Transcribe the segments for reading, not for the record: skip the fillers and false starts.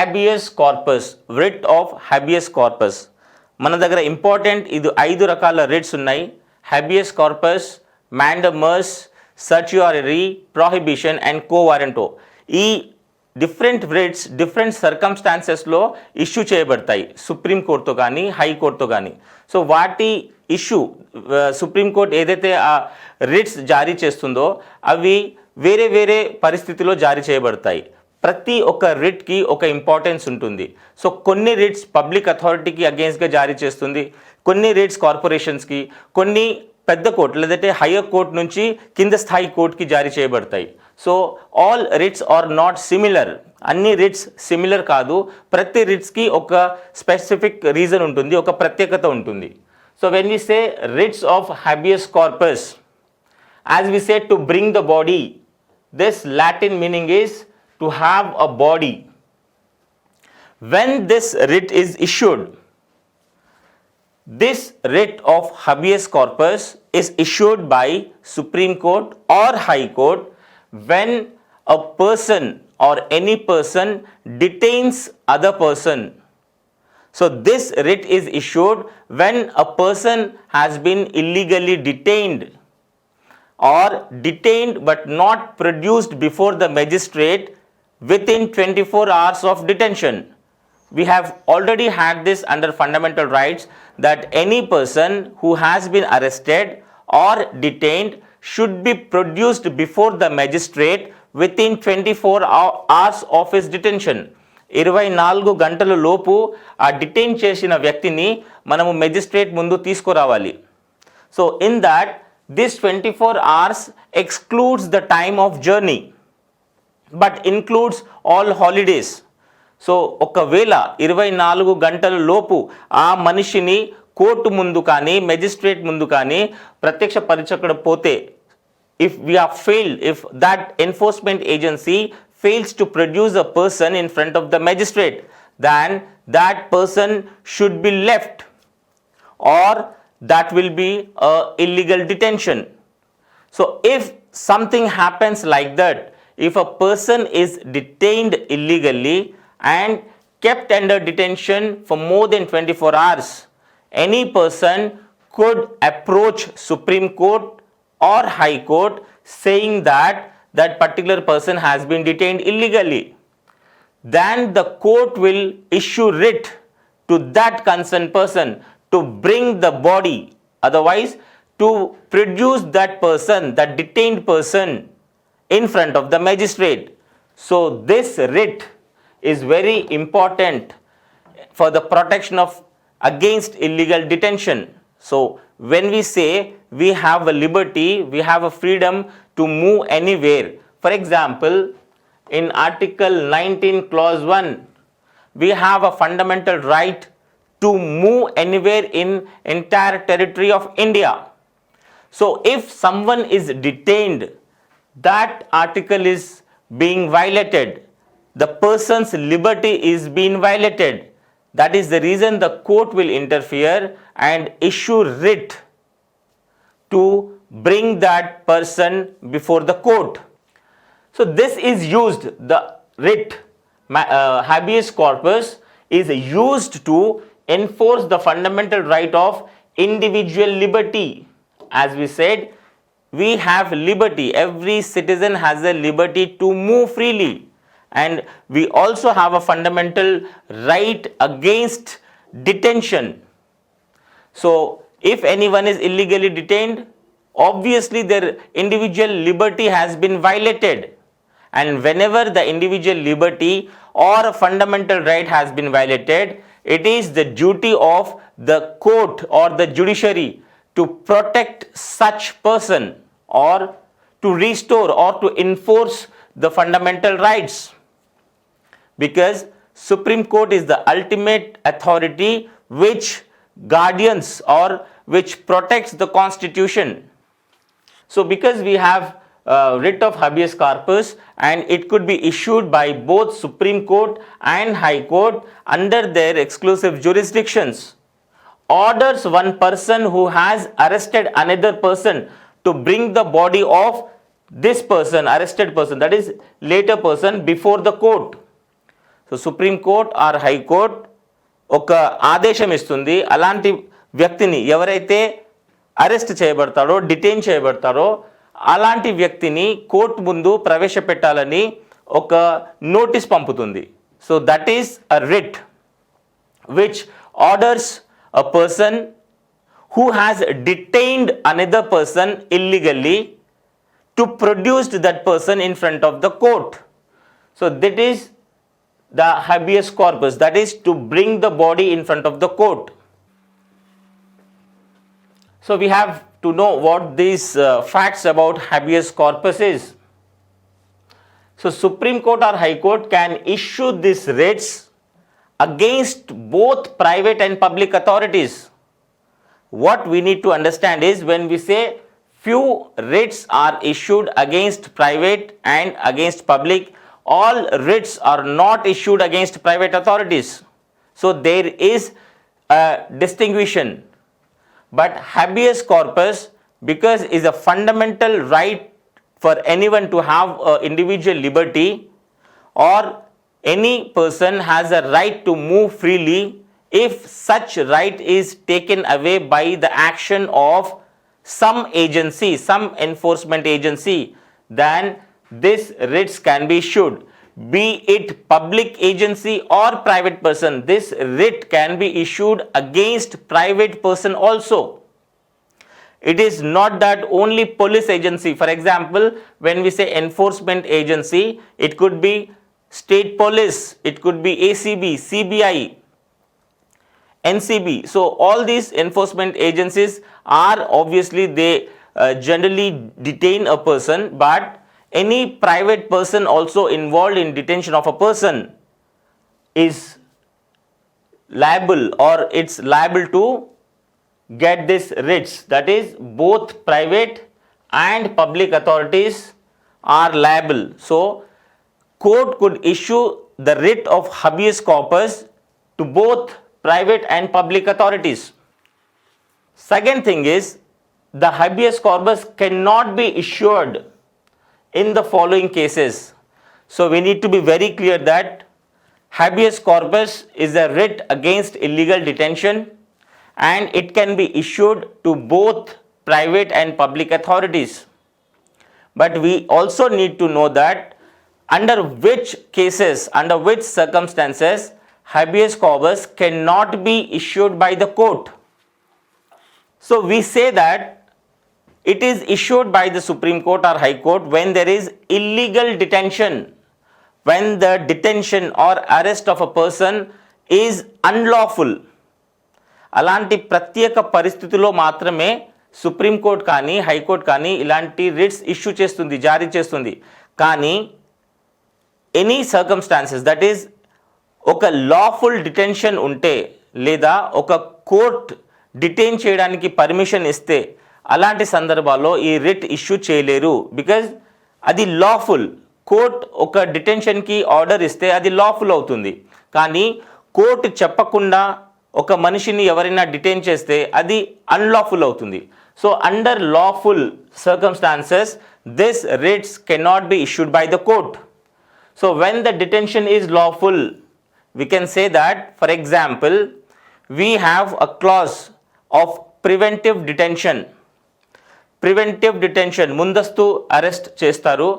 habeas corpus, writ of habeas corpus. మన దగ్గర important ఇది 5 రకాల రిట్స్ ఉన్నాయి. habeas corpus, mandamus, certiorari, prohibition and quo-warranto. ఈ డిఫరెంట్ రిట్స్ డిఫరెంట్ సర్కమ్స్టాన్సెస్లో ఇష్యూ చేయబడతాయి, సుప్రీంకోర్టుతో కానీ హైకోర్టుతో కానీ. సో వాటి ఇష్యూ సుప్రీంకోర్టు ఏదైతే ఆ రిట్స్ జారీ చేస్తుందో అవి వేరే వేరే పరిస్థితిలో జారీ చేయబడతాయి. ప్రతి ఒక్క రిట్కి ఒక ఇంపార్టెన్స్ ఉంటుంది. సో కొన్ని రిట్స్ పబ్లిక్ అథారిటీకి అగేన్స్ట్గా జారీ చేస్తుంది, కొన్ని రిట్స్ కార్పొరేషన్స్కి, కొన్ని పెద్ద కోర్టు లేదంటే హయ్యర్ కోర్టు నుంచి కింద స్థాయి కోర్టుకి జారీ చేయబడతాయి. So all writs are not similar. అన్ని రిట్స్ సిమిలర్ కాదు. ప్రతి రిట్స్కి ఒక స్పెసిఫిక్ రీజన్ ఉంటుంది, ఒక ప్రత్యేకత ఉంటుంది. So when we say writs of habeas corpus, as we said, to bring the body, this Latin meaning is to have a body. When this writ is issued, this writ of habeas corpus is issued by Supreme Court or High Court when a person or any person detains other person. So this writ is issued when a person has been illegally detained or detained but not produced before the magistrate within 24 hours of detention. We have already had this under fundamental rights that any person who has been arrested or detained should be produced before the magistrate within 24 hours of his detention. 24 గంటల లోపు ఆ detain చేసిన వ్యక్తిని మనము magistrate ముందు తీసుకురావాలి. So in that this 24 hours excludes the time of journey but includes all holidays. So ఒకవేళ 24 గంటల లోపు ఆ మనిషిని కోర్టు ముందు కానీ మెజిస్ట్రేట్ ముందు కానీ ప్రత్యక్షపరచకపోతే, if we are failed, if that enforcement agency fails to produce a person in front of the magistrate, then that person should be left or that will be a illegal detention. So if something happens like that, if a person is detained illegally and kept under detention for more than 24 hours, any person could approach Supreme Court or High Court saying that that particular person has been detained illegally. Then the court will issue writ to that concerned person to bring the body, otherwise to produce that person, that detained person, in front of the magistrate. So this writ is very important for the protection of against illegal detention. So when we say we have a liberty, we have a freedom to move anywhere. For example, in Article 19 Clause 1, we have a fundamental right to move anywhere in entire territory of India. So if someone is detained, that article is being violated. The person's liberty is being violated. That is the reason the court will interfere and issue writ to bring that person before the court. So this is used, the writ, habeas corpus is used to enforce the fundamental right of individual liberty. As we said, we have liberty. Every citizen has a liberty to move freely. And we also have a fundamental right against detention. So if anyone is illegally detained, obviously their individual liberty has been violated. And whenever the individual liberty or a fundamental right has been violated, it is the duty of the court or the judiciary to protect such person or to restore or to enforce the fundamental rights. Because Supreme Court is the ultimate authority which guardians or which protects the Constitution. So because we have writ of habeas corpus and it could be issued by both Supreme Court and High Court under their exclusive jurisdictions, orders one person who has arrested another person to bring the body of this person, arrested person, that is later person, before the court. So supreme court or high court ఒక ఆదేశం ఇస్తుంది, అలాంటి వ్యక్తిని ఎవరైతే arrest చేయబడతాడో, detain చేయబడతారో అలాంటి వ్యక్తిని court ముందు ప్రవేశపెట్టాలని ఒక నోటీస్ పంపుతుంది. So that is a writ which orders a person who has detained another person illegally to produce that person in front of the court. So that is the habeas corpus, that is to bring the body in front of the court. So we have to know what these facts about habeas corpus is. So Supreme Court or High Court can issue these writs against both private and public authorities. What we need to understand is when we say few writs are issued against private and against public, all writs are not issued against private authorities. So there is a distinction. But habeas corpus, because is a fundamental right for anyone to have individual liberty, or any person has a right to move freely, if such right is taken away by the action of some agency, some enforcement agency, then this writs can be issued. Be it public agency or private person, this writ can be issued against private person also. It is not that only police agency. For example, when we say enforcement agency, it could be state police, it could be ACB, CBI, NCB. So all these enforcement agencies are obviously they generally detain a person, but any private person also involved in detention of a person is liable, or it's liable to get this writs. That is, both private and public authorities are liable. So court could issue the writ of habeas corpus to both private and public authorities. Second thing is, the habeas corpus cannot be issued in the following cases. So we need to be very clear that habeas corpus is a writ against illegal detention, and it can be issued to both private and public authorities. But we also need to know that under which cases, under which circumstances habeas corpus cannot be issued by the court. So we say that it is issued by the Supreme Court or High Court when there is illegal detention, when the detention or arrest of a person is unlawful. అలాంటి ప్రత్యేక పరిస్థితుల్లో మాత్రమే supreme court కానీ high court కానీ ఇలాంటి writs issue చేస్తుంది, జారీ చేస్తుంది. కానీ ఎనీ సర్కమ్స్టాన్సెస్, దట్ ఈస్ ఒక లాఫుల్ డిటెన్షన్ ఉంటే, లేదా ఒక కోర్ట్ డిటైన్ చేయడానికి పర్మిషన్ ఇస్తే, అలాంటి సందర్భాల్లో ఈ రిట్ ఇష్యూ చేయలేరు. బికాజ్ అది లాఫుల్. కోర్ట్ ఒక డిటెన్షన్కి ఆర్డర్ ఇస్తే అది లాఫుల్ అవుతుంది. కానీ కోర్టు చెప్పకుండా ఒక మనిషిని ఎవరైనా డిటైన్ చేస్తే అది అన్లాఫుల్ అవుతుంది. So under lawful circumstances this writs cannot be issued by the court. So when the detention is lawful, we can say that, for example, we have a clause of preventive detention. Preventive detention, ముందస్తు arrest చేస్తారు.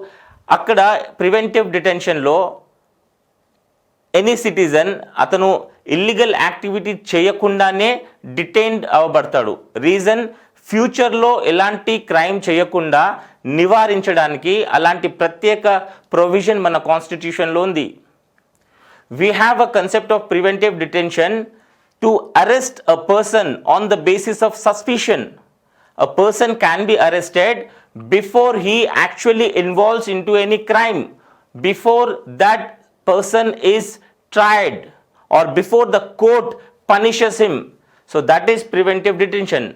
అక్కడ preventive డిటెన్షన్లో any citizen అతను illegal activity చేయకుండానే detained అవ్వబడతాడు. Reason, ఫ్యూచర్లో ఎలాంటి crime చేయకుండా నివారించడానికి అలాంటి ప్రత్యేక ప్రొవిజన్ మన కాన్స్టిట్యూషన్లో ఉంది. We have a concept of preventive detention to arrest a person on the basis of suspicion. A person can be arrested before he actually involves into any crime, before that person is tried, or before the court punishes him. So that is preventive detention.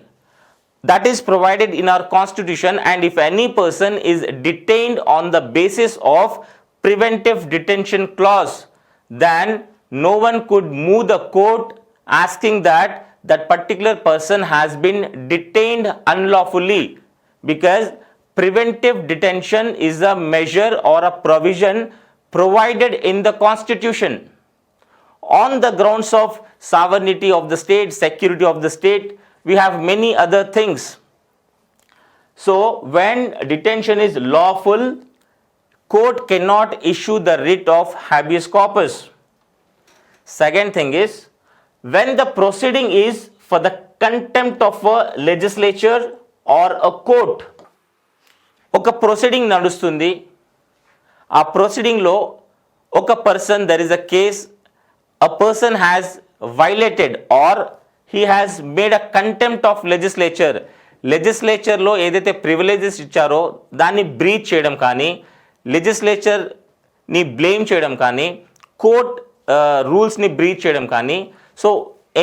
That is provided in our constitution, and if any person is detained on the basis of preventive detention clause, then no one could move the court asking that that particular person has been detained unlawfully, because preventive detention is a measure or a provision provided in the constitution. on the grounds of sovereignty of the state, security of the state. We have many other things. So when detention is lawful, court cannot issue the writ of habeas corpus. Second thing is, when the proceeding is for the contempt of a legislature or a court. ఒక proceeding నడుస్తుంది, ఆ ప్రొసీడింగ్లో ఒక person, there is a case, a person has violated or he has made a contempt of legislature. లెజిస్లేచర్లో ఏదైతే privileges ఇచ్చారో దాన్ని breach చేయడం కానీ, లెజిస్లేచర్ని బ్లేమ్ చేయడం కానీ, కోర్ట్ రూల్స్ని బ్రీచ్ చేయడం కానీ. So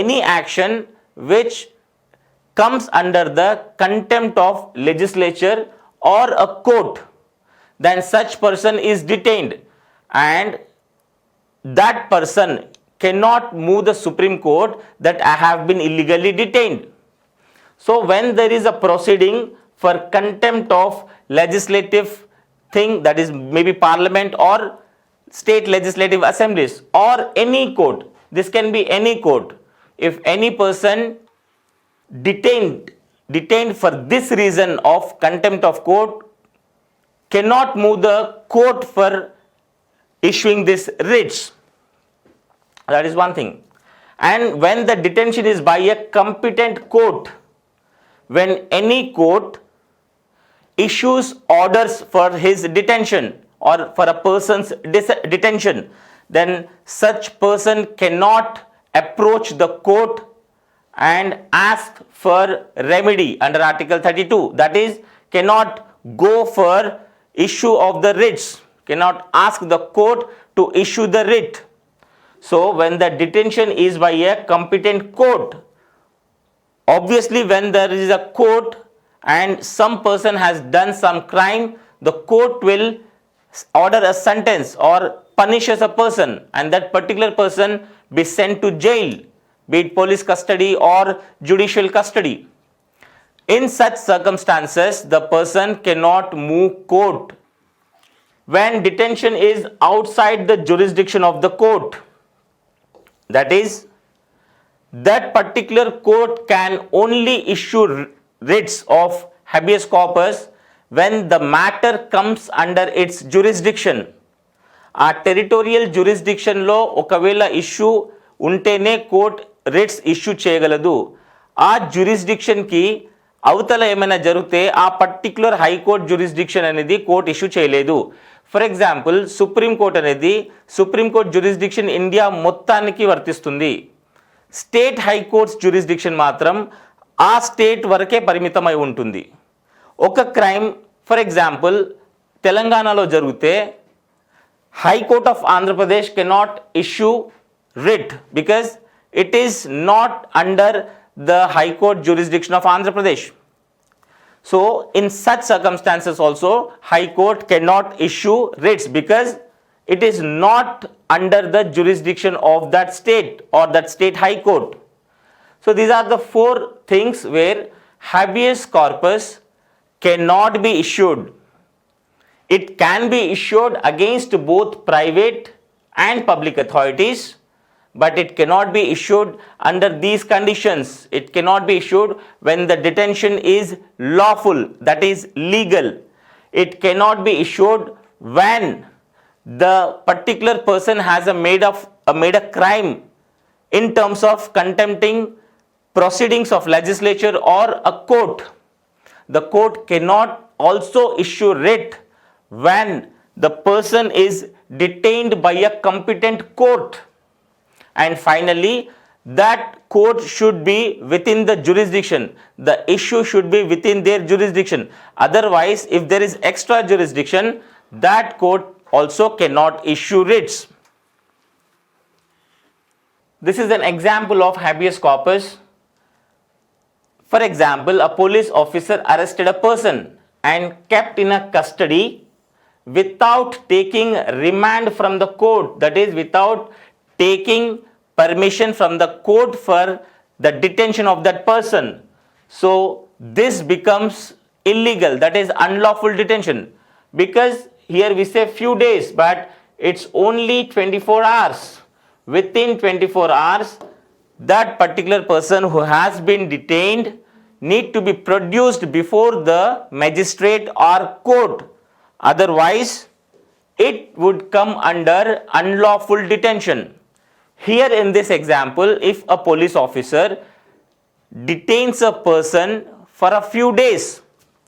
any action which comes under the contempt of legislature or a court, then such person is detained and that person cannot move the Supreme Court that I have been illegally detained. So when there is a proceeding for contempt of legislative thing, that is maybe parliament or state legislative assemblies or any court, this can be any court, if any person detained for this reason of contempt of court cannot move the court for issuing this writs. That is one thing. And when the detention is by a competent court, when any court issues orders for his detention or for a person's detention, then such person cannot approach the court and ask for remedy under Article 32. That is, cannot go for issue of the writs, cannot ask the court to issue the writ. So when the detention is by a competent court, obviously when there is a court and some person has done some crime, the court will order a sentence or punishes a person and that particular person be sent to jail, be it police custody or judicial custody. In such circumstances, the person cannot move court. When detention is outside the jurisdiction of the court, that is, that particular court can only issue writs of habeas corpus when the matter comes under its jurisdiction. ఆ territorial జ్యూరిస్డిక్షన్లో ఒకవేళ issue ఉంటేనే court writs issue చేయగలదు. ఆ జ్యూరిస్డిక్షన్కి అవతల ఏమైనా జరిగితే ఆ particular high court jurisdiction అనేది కోర్ట్ ఇష్యూ చేయలేదు. ఫర్ ఎగ్జాంపుల్, సుప్రీంకోర్ట్ అనేది సుప్రీంకోర్ట్ జ్యూరిస్డిక్షన్ ఇండియా మొత్తానికి వర్తిస్తుంది. స్టేట్ హైకోర్ట్స్ జ్యూరిస్డిక్షన్ మాత్రం ఆ స్టేట్ వరకే పరిమితమై ఉంటుంది. ఒక క్రైమ్ ఫర్ ఎగ్జాంపుల్ తెలంగాణలో జరిగితే High Court of Andhra Pradesh cannot issue writ because it is not under the High Court jurisdiction of Andhra Pradesh. So in such circumstances also High Court cannot issue writs because it is not under the jurisdiction of that state or that state High Court. So these are the four things where habeas corpus cannot be issued. It can be issued against both private and public authorities, but it cannot be issued under these conditions. It cannot be issued when the detention is lawful, that is legal. It cannot be issued when the particular person has made a crime in terms of contempting proceedings of legislature or a court. The court cannot also issue writ when the person is detained by a competent court. And finally, that court should be within the jurisdiction. The issue should be within their jurisdiction. Otherwise, if there is extra jurisdiction, that court also cannot issue writs. This is an example of habeas corpus. For example, a police officer arrested a person and kept in a custody without taking remand from the court, that is without taking permission from the court for the detention of that person. So this becomes illegal, that is unlawful detention, because here we say few days but it's only 24 hours. within 24 hours, that particular person who has been detained need to be produced before the magistrate or court. Otherwise, it would come under unlawful detention. Here in this example, if a police officer detains a person for a few days,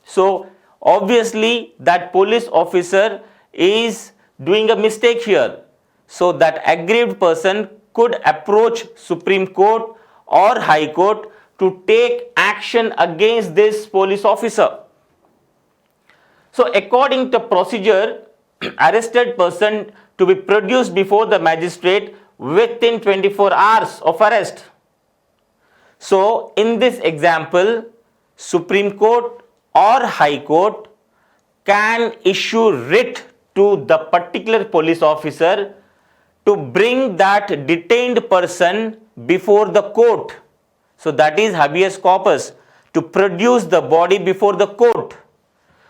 so obviously that police officer is doing a mistake here. So that aggrieved person could approach Supreme Court or High Court to take action against this police officer. So according to procedure, arrested person to be produced before the magistrate within 24 hours of arrest. So in this example, Supreme Court or High Court can issue writ to the particular police officer to bring that detained person before the court. So that is habeas corpus, to produce the body before the court.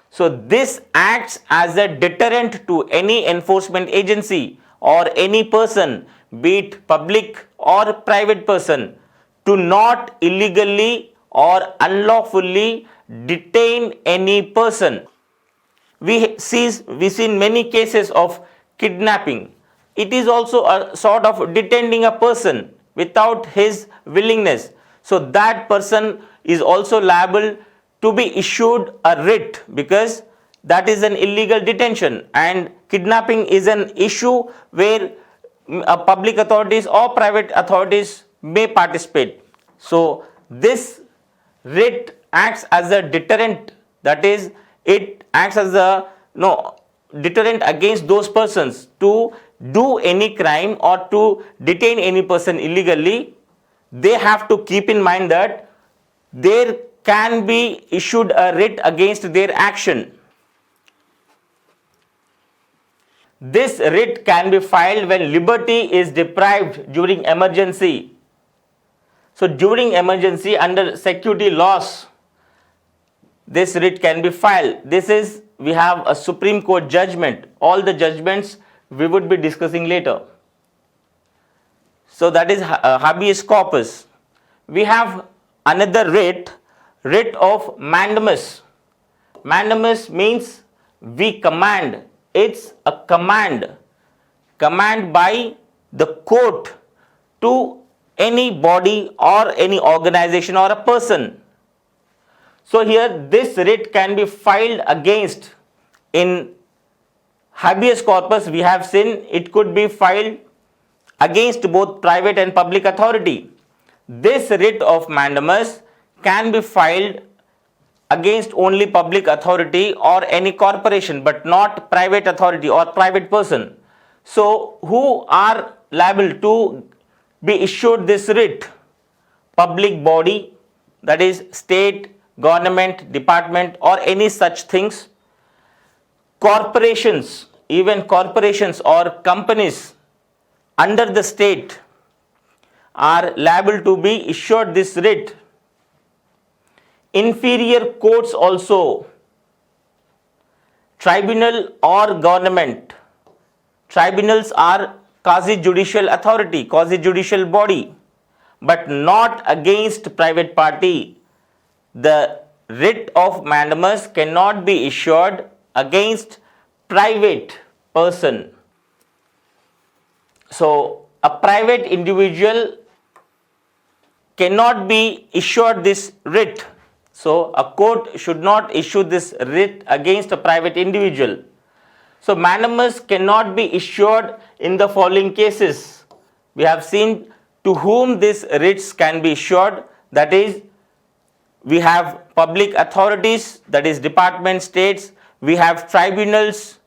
So this acts as a deterrent to any enforcement agency or any person, be it public or private person, to not illegally or unlawfully detain any person. We see many cases of kidnapping. It is also a sort of detaining a person without his willingness. So that person is also liable to be issued a writ, because that is an illegal detention, and kidnapping is an issue where public authorities or private authorities may participate. So this writ acts as a deterrent, that is, it acts as a deterrent against those persons to do any crime or to detain any person illegally. They have to keep in mind that there can be issued a writ against their action. This writ can be filed when liberty is deprived during emergency. So during emergency, under security laws, this writ can be filed. We have a Supreme Court judgment. All the judgments we would be discussing later. So that is habeas corpus. We have another writ, writ of mandamus. Mandamus means we command. It's a command by the court to any body or any organization or a person. So here this writ can be filed against. In habeas corpus we have seen it could be filed against both private and public authority. This writ of mandamus can be filed against only public authority or any corporation, but not private authority or private person. So who are liable to be issued this writ? Public body, that is state, government, department or any such things. Corporations, even corporations or companies under the state are liable to be issued this writ. Inferior courts also, tribunal or government. Tribunals are quasi-judicial authority, quasi-judicial body, but not against private party. The writ of mandamus cannot be issued against private person. So a private individual cannot be issued this writ. So a court should not issue this writ against a private individual. So mandamus cannot be issued in the following cases. We have seen to whom these writs can be issued. That is, we have public authorities, that is department, states. We have tribunals.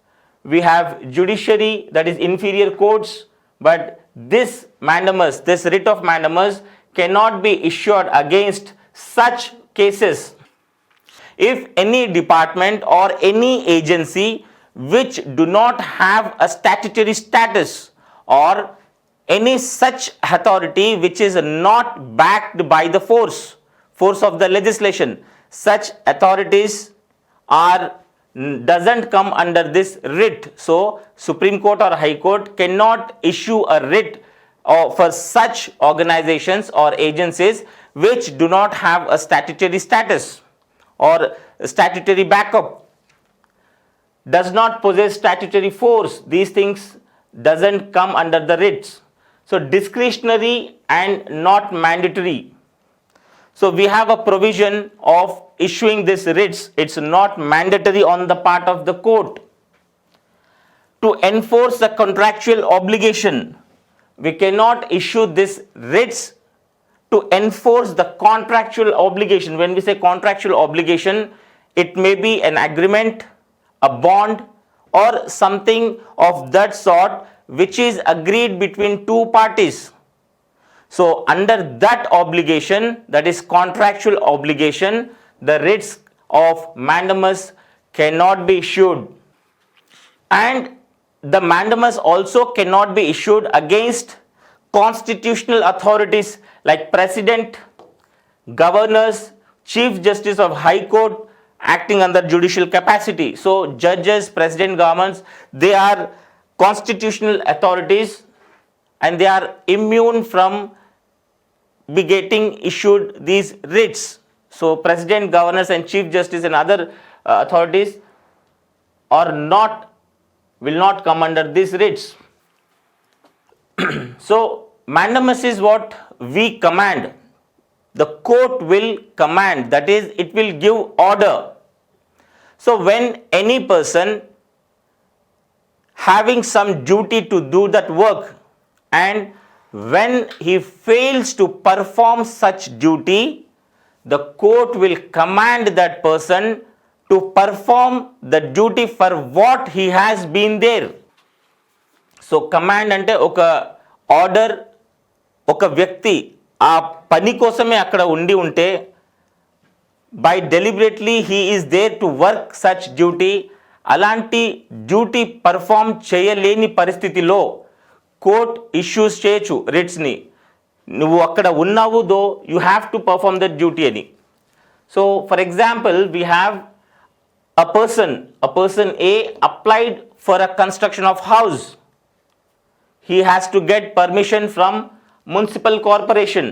We have judiciary, that is inferior courts. But this mandamus, this writ of mandamus cannot be issued against such cases. If any department or any agency which do not have a statutory status or any such authority which is not backed by the force of the legislation, such authorities doesn't come under this writ. So Supreme Court or High Court cannot issue a writ or for such organizations or agencies which do not have a statutory status or statutory backup, does not possess statutory force. These things doesn't come under the writs. So discretionary and not mandatory. So we have a provision of issuing this writs. It's not mandatory on the part of the court. To enforce the contractual obligation, we cannot issue this writs to enforce the contractual obligation. When we say contractual obligation, it may be an agreement, a bond, or something of that sort which is agreed between two parties. So under that obligation, that is contractual obligation, the writs of mandamus cannot be issued. And the mandamus also cannot be issued against constitutional authorities like President, governors, Chief Justice of High Court acting under judicial capacity. So judges, president, governments, they are constitutional authorities and they are immune from be getting issued these writs. So president, governors and chief justice and other authorities will not come under these writs. So mandamus is what we command. The court will command, that is, it will give order. So when any person having some duty to do that work, and when he fails to perform such duty, the court will command that person to perform the duty for what he has been there. So command ante oka order, oka vyakti ఆ పని కోసమే అక్కడ ఉండి ఉంటే, by deliberately he is there to work such duty, అలాంటి duty perform చేయలేని పరిస్థితిలో court issues చేయొచ్చు రిట్స్ని. నువ్వు అక్కడ ఉన్నావు though you have to perform that duty అని. So for example we have a person A applied for a construction of house. He has to get permission from municipal corporation,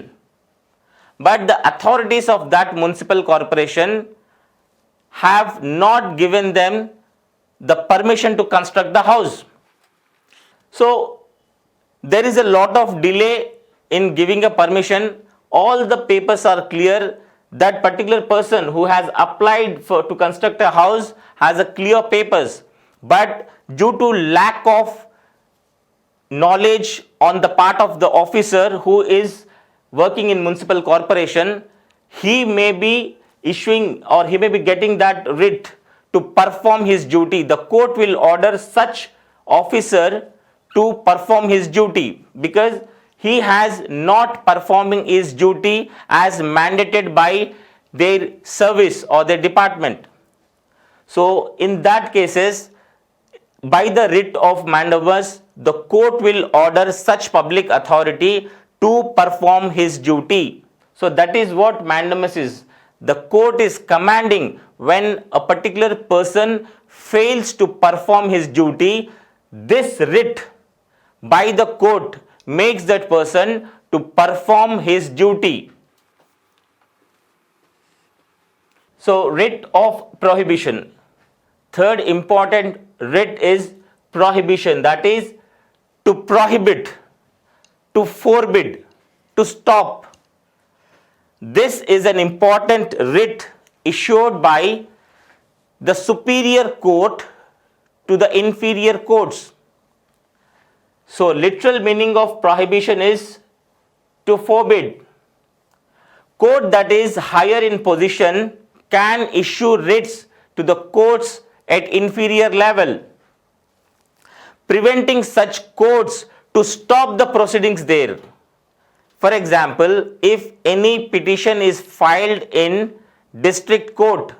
but the authorities of that municipal corporation have not given them the permission to construct the house. So there is a lot of delay in giving a permission. All the papers are clear. That particular person who has applied to construct a house has a clear papers, but due to lack of knowledge on the part of the officer who is working in municipal corporation, he may be issuing or he may be getting that writ to perform his duty. The court will order such officer to perform his duty because he has not performing his duty as mandated by their service or their department. So in that cases, by the writ of mandamus, the court will order such public authority to perform his duty. So that is what mandamus is. The court is commanding when a particular person fails to perform his duty, this writ by the court makes that person to perform his duty. So writ of prohibition. Third important writ is prohibition, that is to prohibit, to forbid, to stop. This is an important writ issued by the superior court to the inferior courts. So literal meaning of prohibition is to forbid. Court that is higher in position can issue writs to the courts at inferior level, preventing such courts to stop the proceedings there. For example, if any petition is filed in district court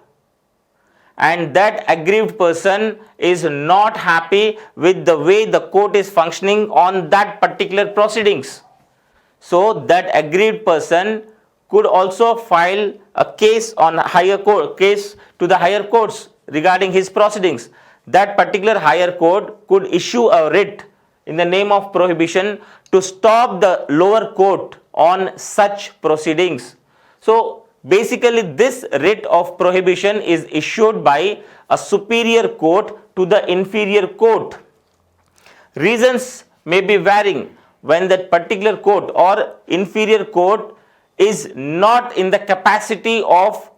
and that aggrieved person is not happy with the way the court is functioning on that particular proceedings, so that aggrieved person could also file a case on higher court, case to the higher courts regarding his proceedings. That particular higher court could issue a writ in the name of prohibition to stop the lower court on such proceedings. So basically this writ of prohibition is issued by a superior court to the inferior court. Reasons may be varying when that particular court or inferior court is not in the capacity of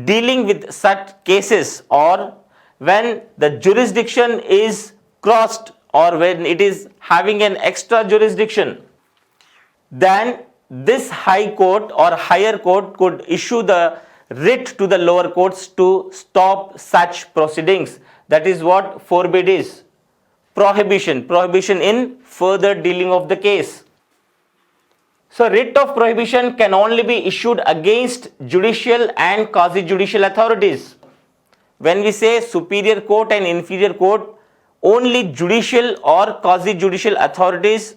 dealing with such cases, or when the jurisdiction is crossed, or when it is having an extra jurisdiction, then this high court or higher court could issue the writ to the lower courts to stop such proceedings. That is what forbid is. Prohibition in further dealing of the case. So writ of prohibition can only be issued against judicial and quasi-judicial authorities. When we say superior court and inferior court, only judicial or quasi-judicial authorities,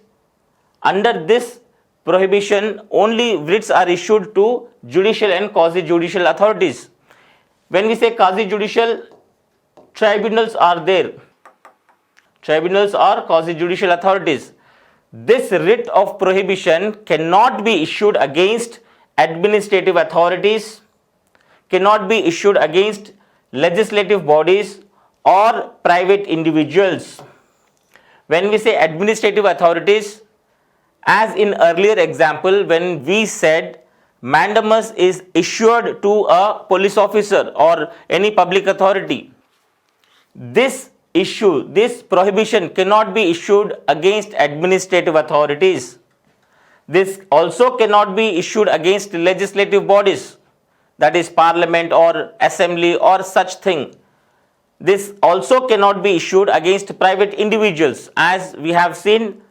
under this prohibition only writs are issued to judicial and quasi-judicial authorities. When we say quasi-judicial, tribunals are there. Tribunals are quasi-judicial authorities. This writ of prohibition cannot be issued against administrative authorities, cannot be issued against legislative bodies or private individuals. When we say administrative authorities, as in earlier example when we said mandamus is issued to a police officer or any public authority, this prohibition cannot be issued against administrative authorities. This also cannot be issued against legislative bodies, that is parliament or assembly or such thing. This also cannot be issued against private individuals. As we have seen,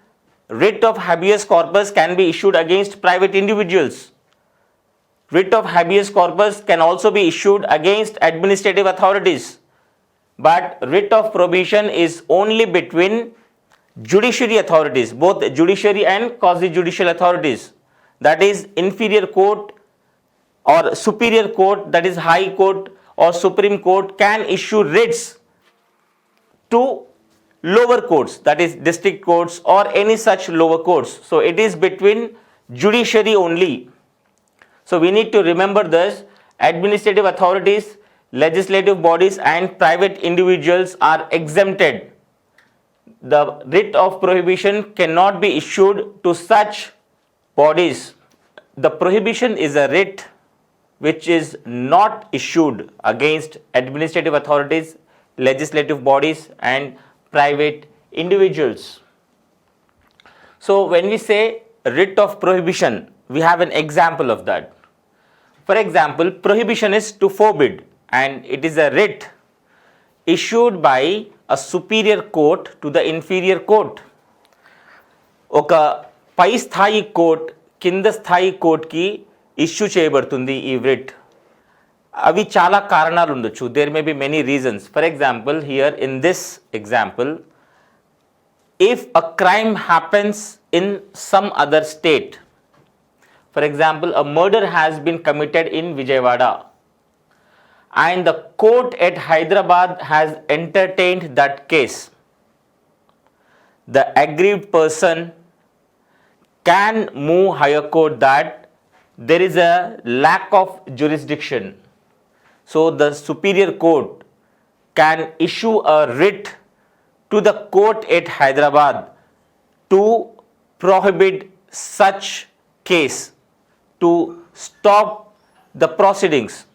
writ of habeas corpus can be issued against private individuals. Writ of habeas corpus can also be issued against administrative authorities. But writ of prohibition is only between judiciary authorities, both judiciary and quasi-judicial authorities. That is inferior court or superior court, that is high court or supreme court, can issue writs to lower courts, that is district courts or any such lower courts. So it is between judiciary only. So we need to remember this: administrative authorities, legislative bodies and private individuals are exempted. The writ of prohibition cannot be issued to such bodies. The prohibition is a writ which is not issued against administrative authorities, legislative bodies and private individuals. So when we say writ of prohibition, we have an example of that. For example, prohibition is to forbid, and it is a writ issued by a superior court to the inferior court. ఒక పై స్థాయి court కింద స్థాయి కోర్ట్కి issue చేయబడుతుంది ఈ writ. అవి చాలా కారణాలు ఉండొచ్చు. There may be many reasons. For example, here in this example, if a crime happens in some other state, for example, a murder has been committed in Vijayawada, and the court at Hyderabad has entertained that case, the aggrieved person can move higher court that there is a lack of jurisdiction. So the superior court can issue a writ to the court at Hyderabad to prohibit such case, to stop the proceedings.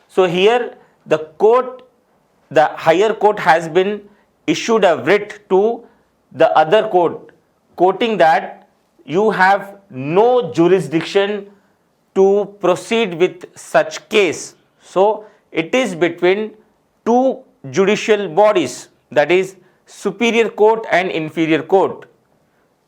So here the higher court has been issued a writ to the other court, quoting that you have no jurisdiction to proceed with such case. So it is between two judicial bodies, that is superior court and inferior court.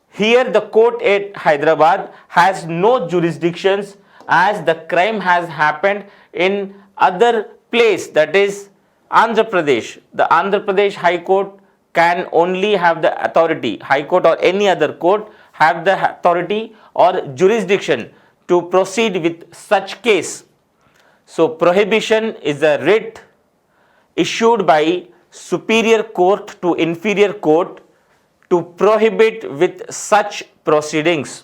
Here the court at Hyderabad has no jurisdictions as the crime has happened in other place, that is Andhra Pradesh. The Andhra Pradesh High Court can only have the authority, High Court or any other court have the authority or jurisdiction to proceed with such case. So prohibition is a writ issued by superior court to inferior court to prohibit with such proceedings.